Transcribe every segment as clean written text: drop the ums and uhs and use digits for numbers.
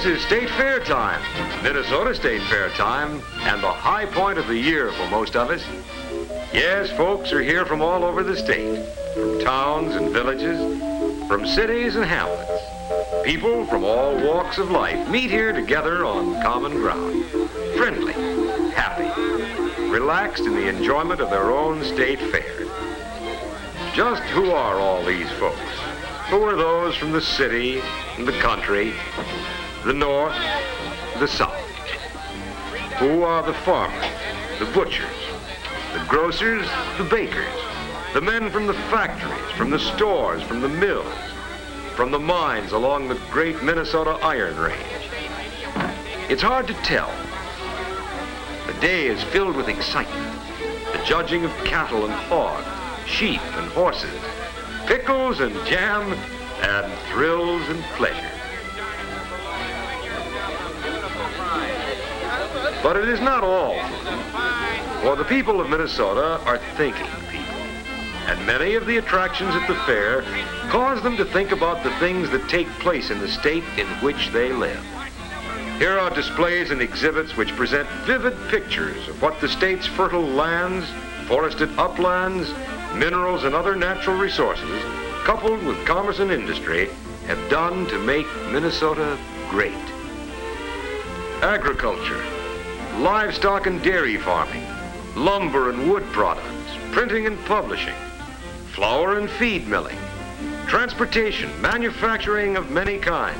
is State Fair time, Minnesota State Fair time, and the high point of the year for most of us. Yes, folks are here from all over the state, from towns and villages, from cities and hamlets. People from all walks of life meet here together on common ground, friendly, happy, relaxed in the enjoyment of their own state fair. Just who are all these folks? Who are those from the city and the country, the north, the south? Who are the farmers, the butchers, the grocers, the bakers, the men from the factories, from the stores, from the mills, from the mines along the great Minnesota Iron Range? It's hard to tell. The day is filled with excitement, the judging of cattle and hogs, sheep and horses, pickles and jam, and thrills and pleasure. But it is not all food, for the people of Minnesota are thinking people, and many of the attractions at the fair cause them to think about the things that take place in the state in which they live. Here are displays and exhibits which present vivid pictures of what the state's fertile lands, forested uplands, minerals and other natural resources, coupled with commerce and industry, have done to make Minnesota great. Agriculture, livestock and dairy farming, lumber and wood products, printing and publishing, flour and feed milling, transportation, manufacturing of many kinds,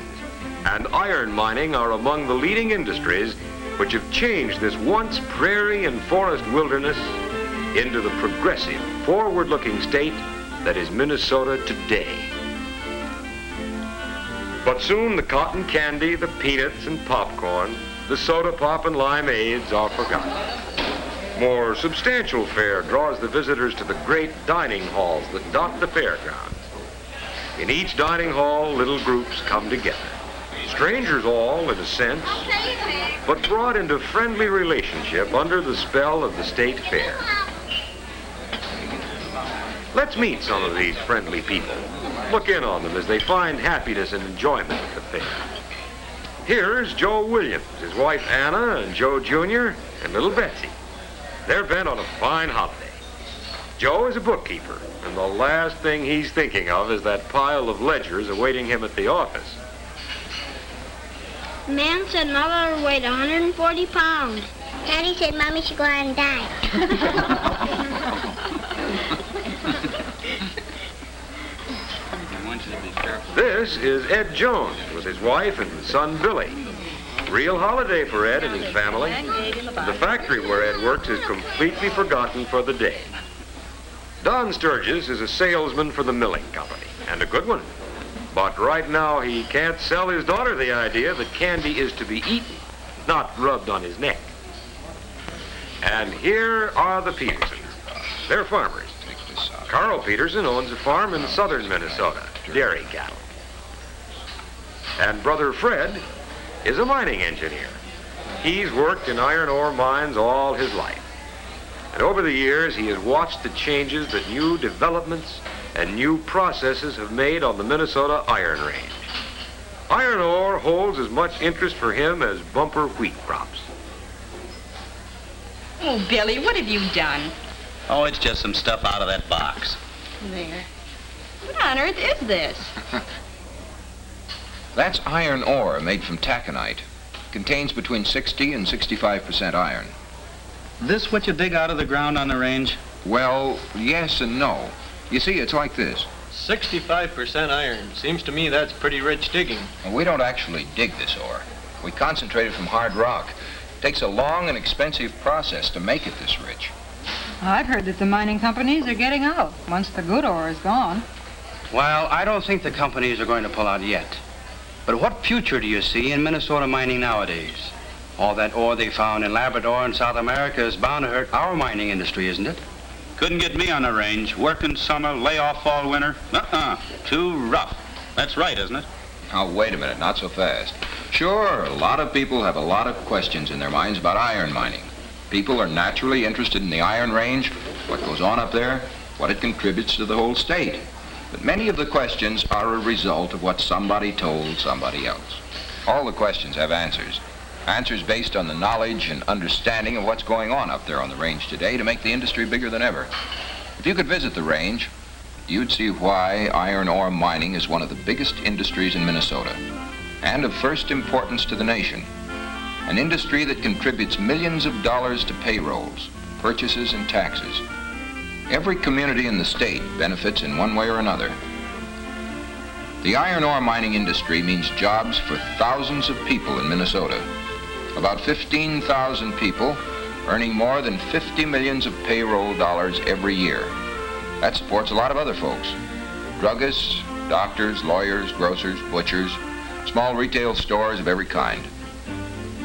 and iron mining are among the leading industries which have changed this once prairie and forest wilderness into the progressive, forward-looking state that is Minnesota today. But soon the cotton candy, the peanuts and popcorn, the soda pop and limeades are forgotten. More substantial fare draws the visitors to the great dining halls that dot the fairgrounds. In each dining hall, little groups come together. Strangers all, in a sense, but brought into friendly relationship under the spell of the state fair. Let's meet some of these friendly people. Look in on them as they find happiness and enjoyment at the fair. Here's Joe Williams, his wife Anna, and Joe Jr., and little Betsy. They're bent on a fine holiday. Joe is a bookkeeper, and the last thing he's thinking of is that pile of ledgers awaiting him at the office. The man said Mother weighed 140 pounds. Daddy said Mommy should go out and die. This is Ed Jones with his wife and son Billy. Real holiday for Ed and his family. The factory where Ed works is completely forgotten for the day. Don Sturgis is a salesman for the milling company, and a good one. But right now he can't sell his daughter the idea that candy is to be eaten, not rubbed on his neck. And here are the Petersons. They're farmers. Carl Peterson owns a farm in southern Minnesota, dairy cattle. And brother Fred is a mining engineer. He's worked in iron ore mines all his life. And over the years, he has watched the changes that new developments and new processes have made on the Minnesota Iron Range. Iron ore holds as much interest for him as bumper wheat crops. Oh, Billy, what have you done? Oh, it's just some stuff out of that box. There. What on earth is this? That's iron ore made from taconite. Contains between 60 and 65% iron. This what you dig out of the ground on the range? Well, yes and no. You see, it's like this. 65% iron. Seems to me that's pretty rich digging. And we don't actually dig this ore. We concentrate it from hard rock. It takes a long and expensive process to make it this rich. I've heard that the mining companies are getting out once the good ore is gone. Well, I don't think the companies are going to pull out yet. But what future do you see in Minnesota mining nowadays? All that ore they found in Labrador and South America is bound to hurt our mining industry, isn't it? Couldn't get me on the range. Working summer, lay off fall, winter. Too rough. That's right, isn't it? Now, wait a minute, not so fast. Sure, a lot of people have a lot of questions in their minds about iron mining. People are naturally interested in the Iron Range, what goes on up there, what it contributes to the whole state. But many of the questions are a result of what somebody told somebody else. All the questions have answers. Answers based on the knowledge and understanding of what's going on up there on the range today to make the industry bigger than ever. If you could visit the range, you'd see why iron ore mining is one of the biggest industries in Minnesota and of first importance to the nation. An industry that contributes millions of dollars to payrolls, purchases, and taxes. Every community in the state benefits in one way or another. The iron ore mining industry means jobs for thousands of people in Minnesota. About 15,000 people earning more than 50 millions of payroll dollars every year. That supports a lot of other folks. Druggists, doctors, lawyers, grocers, butchers, small retail stores of every kind.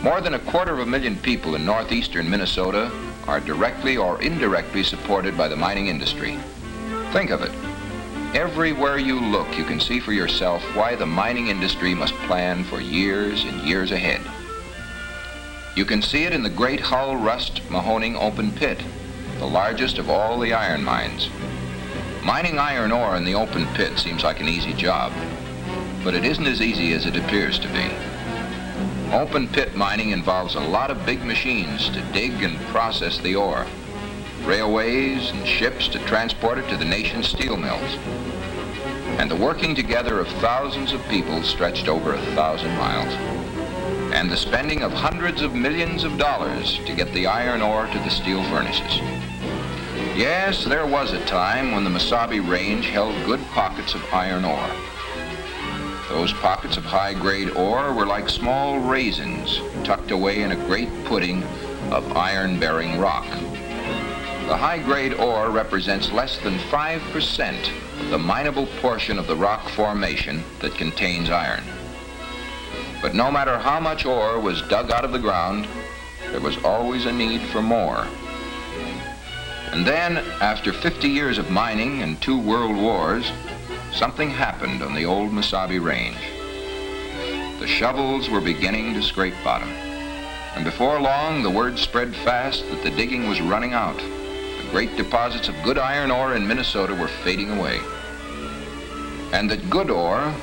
More than 250,000 people in northeastern Minnesota are directly or indirectly supported by the mining industry. Think of it. Everywhere you look, you can see for yourself why the mining industry must plan for years and years ahead. You can see it in the great Hull Rust Mahoning open pit, the largest of all the iron mines. Mining iron ore in the open pit seems like an easy job, but it isn't as easy as it appears to be. Open pit mining involves a lot of big machines to dig and process the ore, railways and ships to transport it to the nation's steel mills, and the working together of thousands of people stretched over 1,000 miles, and the spending of hundreds of millions of dollars to get the iron ore to the steel furnaces. Yes, there was a time when the Mesabi Range held good pockets of iron ore. Those pockets of high-grade ore were like small raisins tucked away in a great pudding of iron-bearing rock. The high-grade ore represents less than 5% of the mineable portion of the rock formation that contains iron. But no matter how much ore was dug out of the ground, there was always a need for more. And then, after 50 years of mining and 2 world wars, something happened on the old Mesabi Range. The shovels were beginning to scrape bottom. And before long, the word spread fast that the digging was running out. The great deposits of good iron ore in Minnesota were fading away. And that good ore,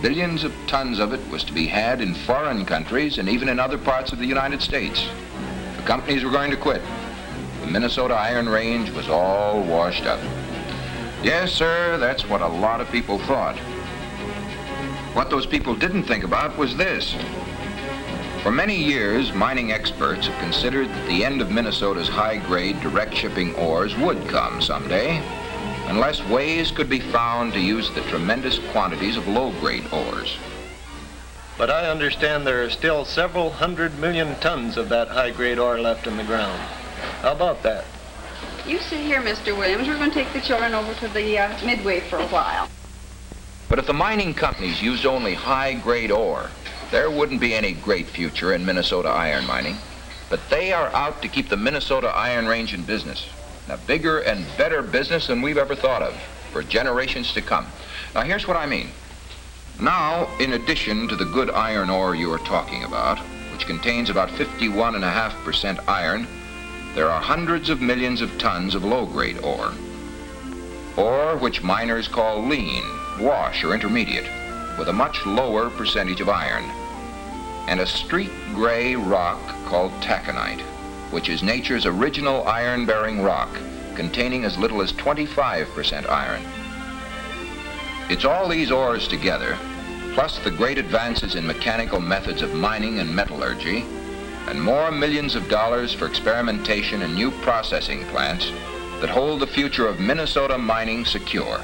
billions of tons of it, was to be had in foreign countries and even in other parts of the United States. The companies were going to quit. The Minnesota Iron Range was all washed up. Yes, sir, that's what a lot of people thought. What those people didn't think about was this. For many years, mining experts have considered that the end of Minnesota's high-grade direct shipping ores would come someday, unless ways could be found to use the tremendous quantities of low-grade ores. But I understand there are still several 100 million tons of that high-grade ore left in the ground. How about that? You sit here, Mr. Williams. We're going to take the children over to the Midway for a while. But if the mining companies used only high-grade ore, there wouldn't be any great future in Minnesota iron mining. But they are out to keep the Minnesota Iron Range in business, a bigger and better business than we've ever thought of, for generations to come. Now, here's what I mean. Now, in addition to the good iron ore you are talking about, which contains about 51.5% iron, there are hundreds of millions of tons of low-grade ore. Ore which miners call lean, wash, or intermediate, with a much lower percentage of iron. And a streak gray rock called taconite, which is nature's original iron-bearing rock, containing as little as 25% iron. It's all these ores together, plus the great advances in mechanical methods of mining and metallurgy, and more millions of dollars for experimentation and new processing plants that hold the future of Minnesota mining secure.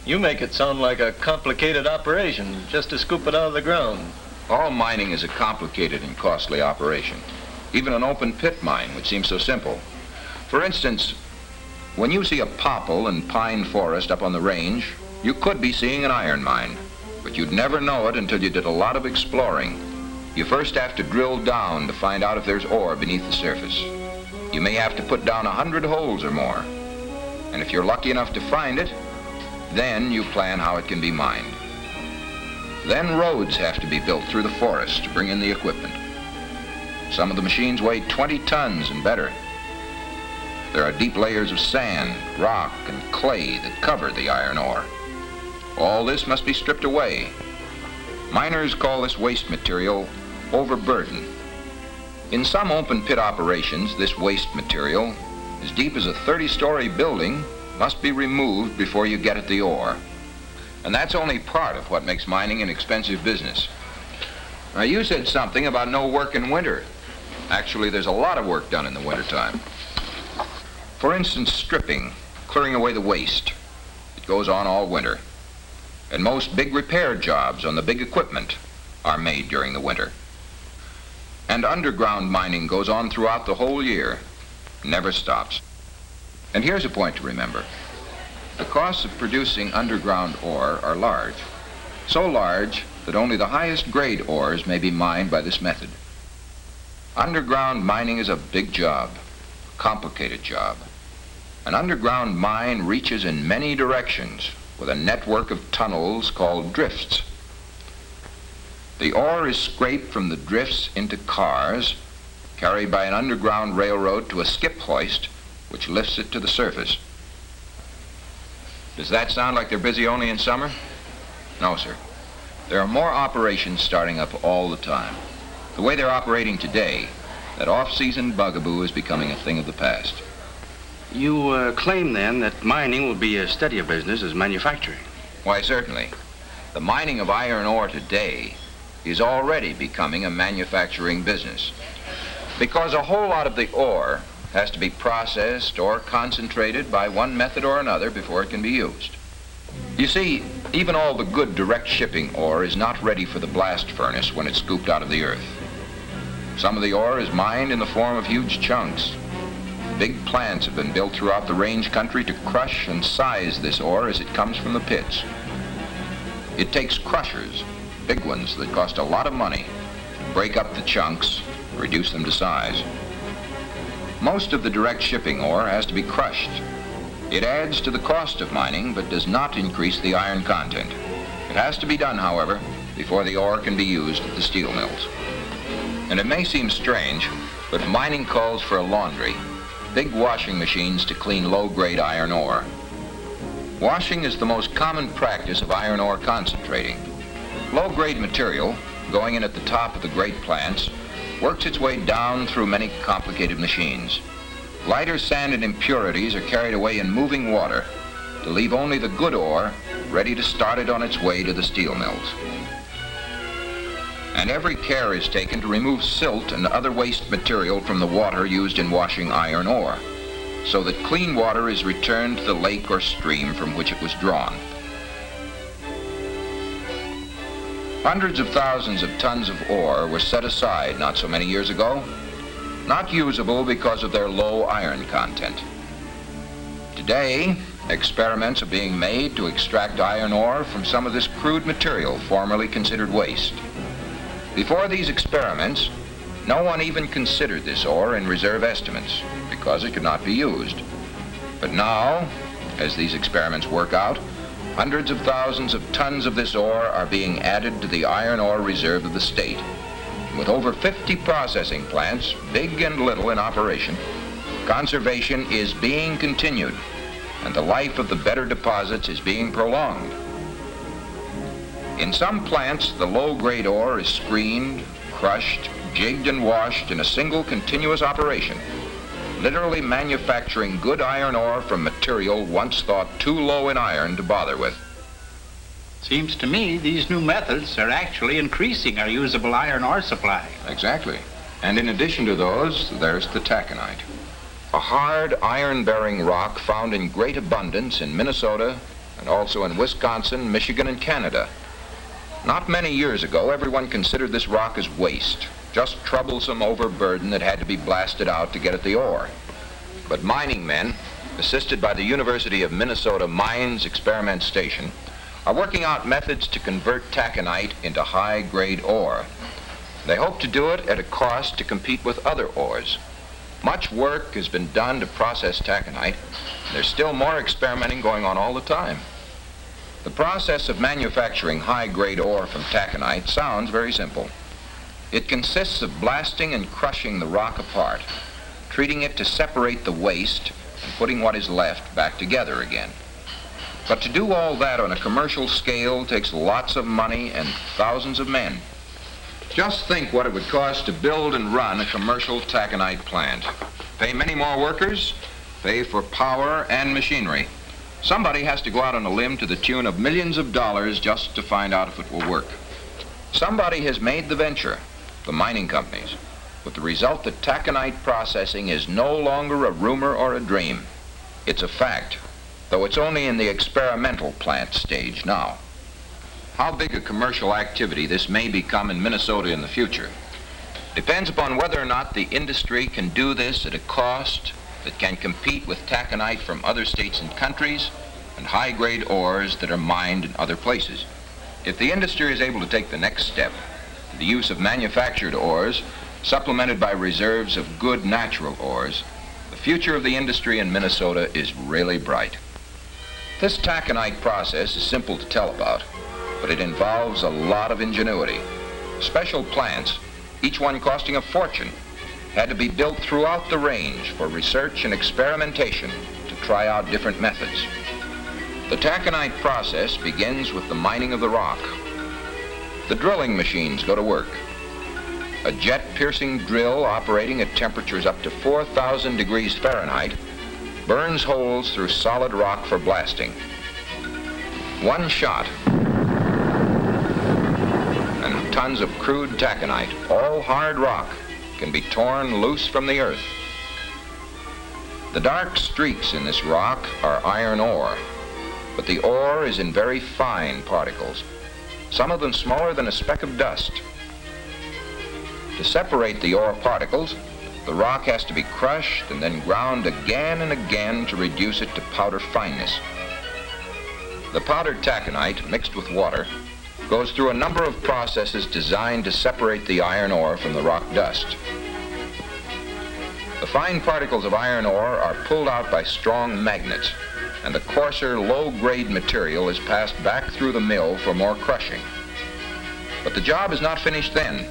You make it sound like a complicated operation just to scoop it out of the ground. All mining is a complicated and costly operation. Even an open pit mine, which seems so simple. For instance, when you see a popple and pine forest up on the range, you could be seeing an iron mine, but you'd never know it until you did a lot of exploring. You first have to drill down to find out if there's ore beneath the surface. You may have to put down 100 holes or more. And if you're lucky enough to find it, then you plan how it can be mined. Then roads have to be built through the forest to bring in the equipment. Some of the machines weigh 20 tons and better. There are deep layers of sand, rock, and clay that cover the iron ore. All this must be stripped away. Miners call this waste material overburden. In some open pit operations, this waste material, as deep as a 30-story building, must be removed before you get at the ore. And that's only part of what makes mining an expensive business. Now, you said something about no work in winter. Actually, there's a lot of work done in the wintertime. For instance, stripping, clearing away the waste. It goes on all winter. And most big repair jobs on the big equipment are made during the winter. And underground mining goes on throughout the whole year, never stops. And here's a point to remember. The costs of producing underground ore are large. So large that only the highest grade ores may be mined by this method. Underground mining is a big job, a complicated job. An underground mine reaches in many directions with a network of tunnels called drifts. The ore is scraped from the drifts into cars, carried by an underground railroad to a skip hoist, which lifts it to the surface. Does that sound like they're busy only in summer? No, sir. There are more operations starting up all the time. The way they're operating today, that off-season bugaboo is becoming a thing of the past. You claim, then, that mining will be as steady a business as manufacturing? Why, certainly. The mining of iron ore today is already becoming a manufacturing business, because a whole lot of the ore has to be processed or concentrated by one method or another before it can be used. You see, even all the good direct shipping ore is not ready for the blast furnace when it's scooped out of the earth. Some of the ore is mined in the form of huge chunks. Big plants have been built throughout the range country to crush and size this ore as it comes from the pits. It takes crushers, big ones that cost a lot of money, to break up the chunks, reduce them to size. Most of the direct shipping ore has to be crushed. It adds to the cost of mining, but does not increase the iron content. It has to be done, however, before the ore can be used at the steel mills. And it may seem strange, but mining calls for a laundry, big washing machines to clean low-grade iron ore. Washing is the most common practice of iron ore concentrating. Low-grade material, going in at the top of the great plants, works its way down through many complicated machines. Lighter sand and impurities are carried away in moving water to leave only the good ore ready to start it on its way to the steel mills. And every care is taken to remove silt and other waste material from the water used in washing iron ore, so that clean water is returned to the lake or stream from which it was drawn. Hundreds of thousands of tons of ore were set aside not so many years ago, not usable because of their low iron content. Today, experiments are being made to extract iron ore from some of this crude material formerly considered waste. Before these experiments, no one even considered this ore in reserve estimates because it could not be used. But now, as these experiments work out, hundreds of thousands of tons of this ore are being added to the iron ore reserve of the state. With over 50 processing plants, big and little, in operation, conservation is being continued, and the life of the better deposits is being prolonged. In some plants, the low-grade ore is screened, crushed, jigged, and washed in a single continuous operation, literally manufacturing good iron ore from material once thought too low in iron to bother with. Seems to me these new methods are actually increasing our usable iron ore supply. Exactly. And in addition to those, there's the taconite, a hard iron-bearing rock found in great abundance in Minnesota and also in Wisconsin, Michigan, and Canada. Not many years ago, everyone considered this rock as waste, just troublesome overburden that had to be blasted out to get at the ore. But mining men, assisted by the University of Minnesota Mines Experiment Station, are working out methods to convert taconite into high-grade ore. They hope to do it at a cost to compete with other ores. Much work has been done to process taconite. There's still more experimenting going on all the time. The process of manufacturing high-grade ore from taconite sounds very simple. It consists of blasting and crushing the rock apart, treating it to separate the waste, and putting what is left back together again. But to do all that on a commercial scale takes lots of money and thousands of men. Just think what it would cost to build and run a commercial taconite plant. Pay many more workers, pay for power and machinery. Somebody has to go out on a limb to the tune of millions of dollars just to find out if it will work. Somebody has made the venture, the mining companies, with the result that taconite processing is no longer a rumor or a dream. It's a fact, though it's only in the experimental plant stage now. How big a commercial activity this may become in Minnesota in the future depends upon whether or not the industry can do this at a cost that can compete with taconite from other states and countries and high-grade ores that are mined in other places. If the industry is able to take the next step, the use of manufactured ores supplemented by reserves of good natural ores, the future of the industry in Minnesota is really bright. This taconite process is simple to tell about, but it involves a lot of ingenuity. Special plants, each one costing a fortune, had to be built throughout the range for research and experimentation to try out different methods. The taconite process begins with the mining of the rock. The drilling machines go to work. A jet-piercing drill operating at temperatures up to 4,000 degrees Fahrenheit burns holes through solid rock for blasting. One shot, and tons of crude taconite, all hard rock, can be torn loose from the earth. The dark streaks in this rock are iron ore, but the ore is in very fine particles, some of them smaller than a speck of dust. To separate the ore particles, the rock has to be crushed and then ground again and again to reduce it to powder fineness. The powdered taconite, mixed with water, goes through a number of processes designed to separate the iron ore from the rock dust. The fine particles of iron ore are pulled out by strong magnets, and the coarser, low-grade material is passed back through the mill for more crushing. But the job is not finished then.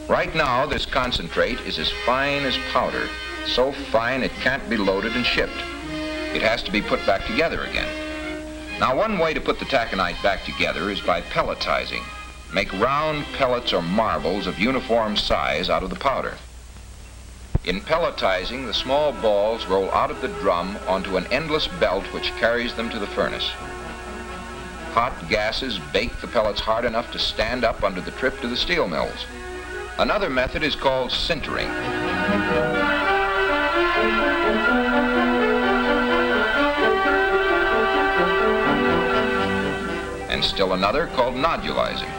Right now, this concentrate is as fine as powder, so fine it can't be loaded and shipped. It has to be put back together again. Now, one way to put the taconite back together is by pelletizing. Make round pellets or marbles of uniform size out of the powder. In pelletizing, the small balls roll out of the drum onto an endless belt which carries them to the furnace. Hot gases bake the pellets hard enough to stand up under the trip to the steel mills. Another method is called sintering. And still another called nodulizing.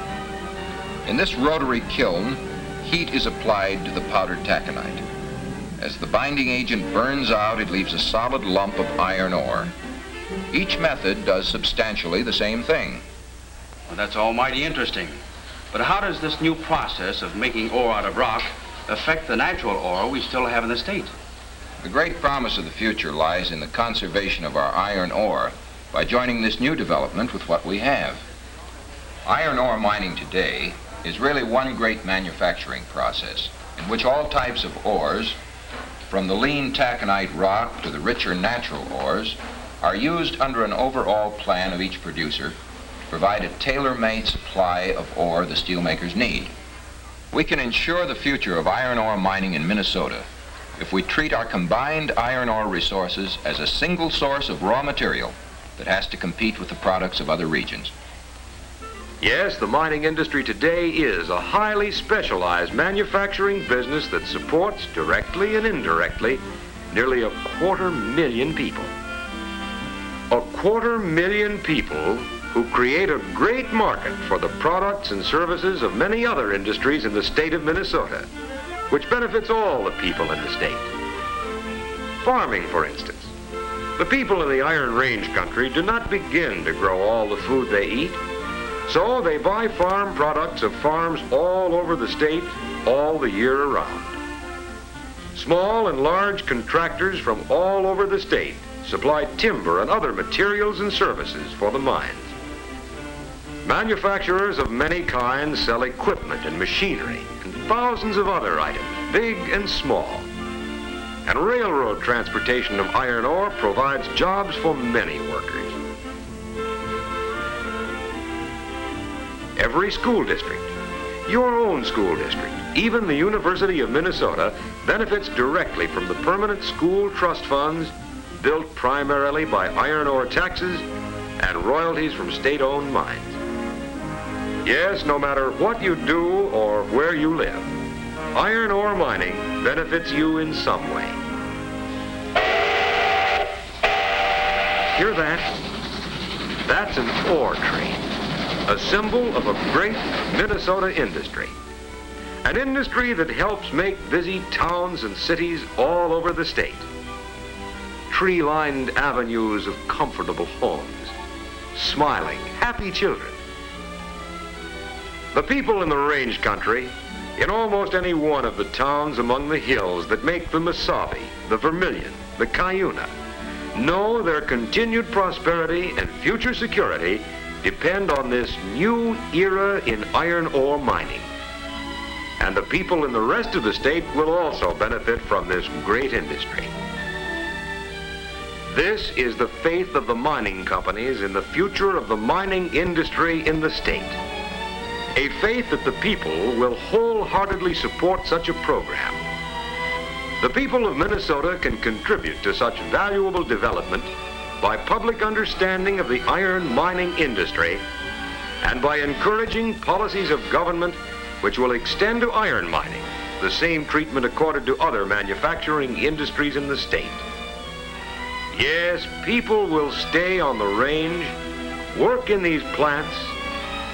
In this rotary kiln, heat is applied to the powdered taconite. As the binding agent burns out, it leaves a solid lump of iron ore. Each method does substantially the same thing. Well, that's almighty interesting. But how does this new process of making ore out of rock affect the natural ore we still have in the state? The great promise of the future lies in the conservation of our iron ore by joining this new development with what we have. Iron ore mining today is really one great manufacturing process in which all types of ores, from the lean taconite rock to the richer natural ores, are used under an overall plan of each producer to provide a tailor-made supply of ore the steelmakers need. We can ensure the future of iron ore mining in Minnesota if we treat our combined iron ore resources as a single source of raw material that has to compete with the products of other regions. Yes, the mining industry today is a highly specialized manufacturing business that supports, directly and indirectly, nearly 250,000 people. 250,000 people who create a great market for the products and services of many other industries in the state of Minnesota, which benefits all the people in the state. Farming, for instance. The people in the Iron Range country do not begin to grow all the food they eat, so they buy farm products of farms all over the state all the year around. Small and large contractors from all over the state supply timber and other materials and services for the mines. Manufacturers of many kinds sell equipment and machinery and thousands of other items, big and small. And railroad transportation of iron ore provides jobs for many workers. every school district, your own school district, even the University of Minnesota benefits directly from the permanent school trust funds built primarily by iron ore taxes and royalties from state-owned mines. Yes, no matter what you do or where you live, iron ore mining benefits you in some way. Hear that? That's an ore train, a symbol of a great Minnesota industry. An industry that helps make busy towns and cities all over the state. Tree-lined avenues of comfortable homes, smiling, happy children. The people in the range country, in almost any one of the towns among the hills that make the Mesabi, the Vermilion, the Cuyuna, know their continued prosperity and future security depend on this new era in iron ore mining. And the people in the rest of the state will also benefit from this great industry. This is the faith of the mining companies in the future of the mining industry in the state. A faith that the people will wholeheartedly support such a program. The people of Minnesota can contribute to such valuable development by public understanding of the iron mining industry and by encouraging policies of government which will extend to iron mining the same treatment accorded to other manufacturing industries in the state. Yes, people will stay on the range, work in these plants,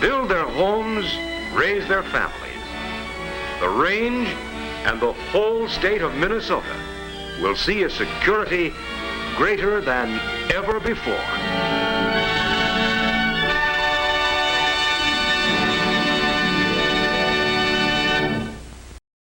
build their homes, raise their families. The range and the whole state of Minnesota will see a security greater than ever before.